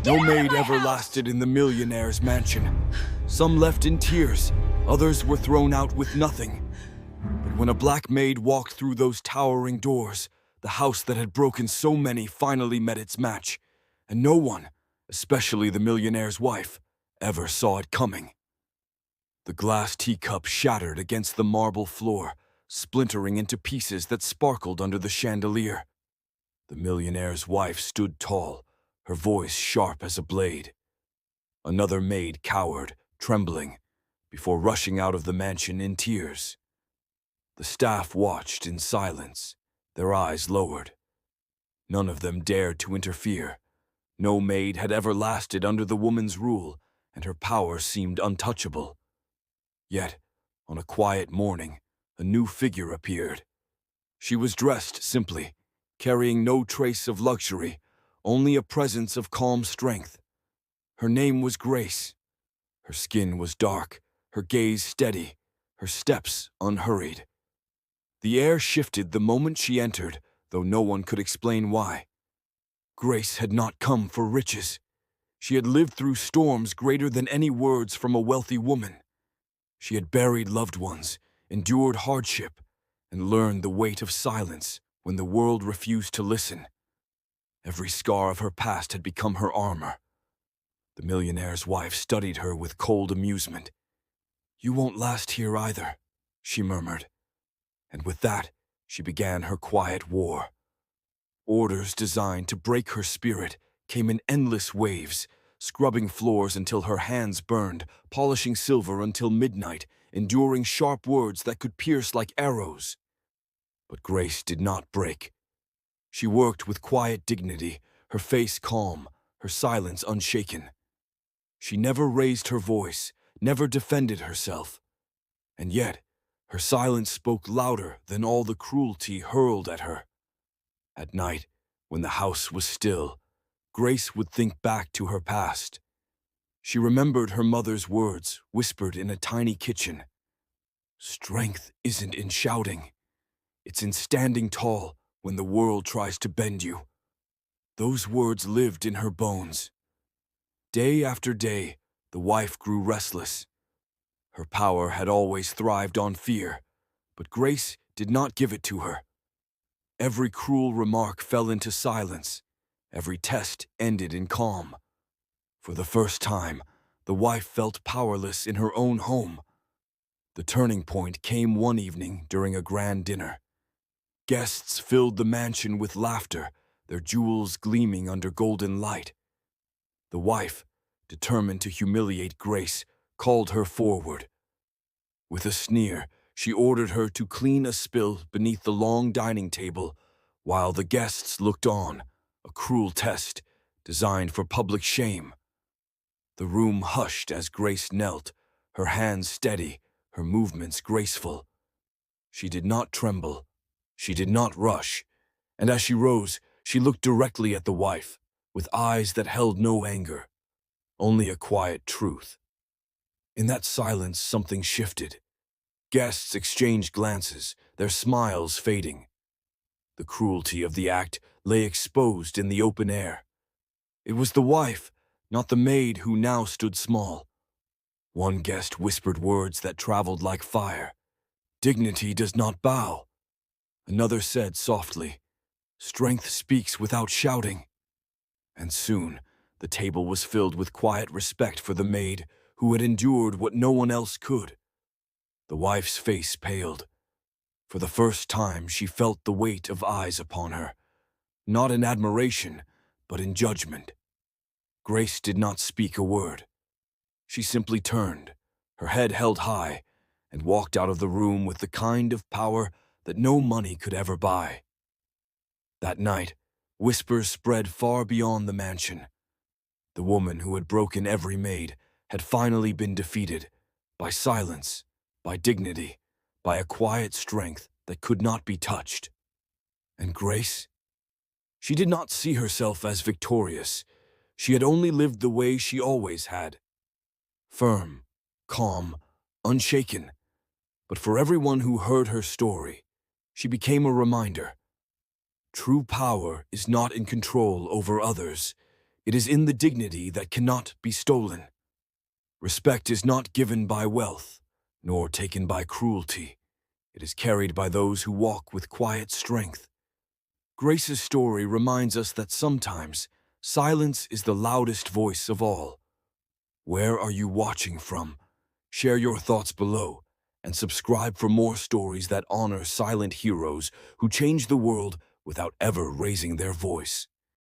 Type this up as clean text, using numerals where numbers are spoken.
No maid ever lasted in the millionaire's mansion. Some left in tears, others were thrown out with nothing. But when a black maid walked through those towering doors, the house that had broken so many finally met its match, and no one, especially the millionaire's wife, ever saw it coming. The glass teacup shattered against the marble floor, splintering into pieces that sparkled under the chandelier. The millionaire's wife stood tall, her voice sharp as a blade. Another maid cowered, trembling, before rushing out of the mansion in tears. The staff watched in silence, their eyes lowered. None of them dared to interfere. No maid had ever lasted under the woman's rule, and her power seemed untouchable. Yet, on a quiet morning, a new figure appeared. She was dressed simply, carrying no trace of luxury, only a presence of calm strength. Her name was Grace. Her skin was dark, her gaze steady, her steps unhurried. The air shifted the moment she entered, though no one could explain why. Grace had not come for riches. She had lived through storms greater than any words from a wealthy woman. She had buried loved ones, endured hardship, and learned the weight of silence when the world refused to listen. Every scar of her past had become her armor. The millionaire's wife studied her with cold amusement. "You won't last here either," she murmured. And with that, she began her quiet war. Orders designed to break her spirit came in endless waves, scrubbing floors until her hands burned, polishing silver until midnight, enduring sharp words that could pierce like arrows. But Grace did not break. She worked with quiet dignity, her face calm, her silence unshaken. She never raised her voice, never defended herself. And yet, her silence spoke louder than all the cruelty hurled at her. At night, when the house was still, Grace would think back to her past. She remembered her mother's words, whispered in a tiny kitchen. "Strength isn't in shouting. It's in standing tall when the world tries to bend you." Those words lived in her bones. Day after day, the wife grew restless. Her power had always thrived on fear, but Grace did not give it to her. Every cruel remark fell into silence. Every test ended in calm. For the first time, the wife felt powerless in her own home. The turning point came one evening during a grand dinner. Guests filled the mansion with laughter, their jewels gleaming under golden light. The wife, determined to humiliate Grace, called her forward. With a sneer, she ordered her to clean a spill beneath the long dining table, while the guests looked on, a cruel test designed for public shame. The room hushed as Grace knelt, her hands steady, her movements graceful. She did not tremble, she did not rush, and as she rose, she looked directly at the wife, with eyes that held no anger, only a quiet truth. In that silence, something shifted. Guests exchanged glances, their smiles fading. The cruelty of the act lay exposed in the open air. It was the wife, not the maid, who now stood small. One guest whispered words that traveled like fire. "Dignity does not bow." Another said softly, "Strength speaks without shouting." And soon, the table was filled with quiet respect for the maid who had endured what no one else could. The wife's face paled. For the first time, she felt the weight of eyes upon her, not in admiration, but in judgment. Grace did not speak a word. She simply turned, her head held high, and walked out of the room with the kind of power that no money could ever buy. That night, whispers spread far beyond the mansion. The woman who had broken every maid had finally been defeated, by silence, by dignity, by a quiet strength that could not be touched. And Grace? She did not see herself as victorious. She had only lived the way she always had. Firm, calm, unshaken. But for everyone who heard her story, she became a reminder. True power is not in control over others. It is in the dignity that cannot be stolen. Respect is not given by wealth, nor taken by cruelty. It is carried by those who walk with quiet strength. Grace's story reminds us that sometimes silence is the loudest voice of all. Where are you watching from? Share your thoughts below, and subscribe for more stories that honor silent heroes who change the world without ever raising their voice.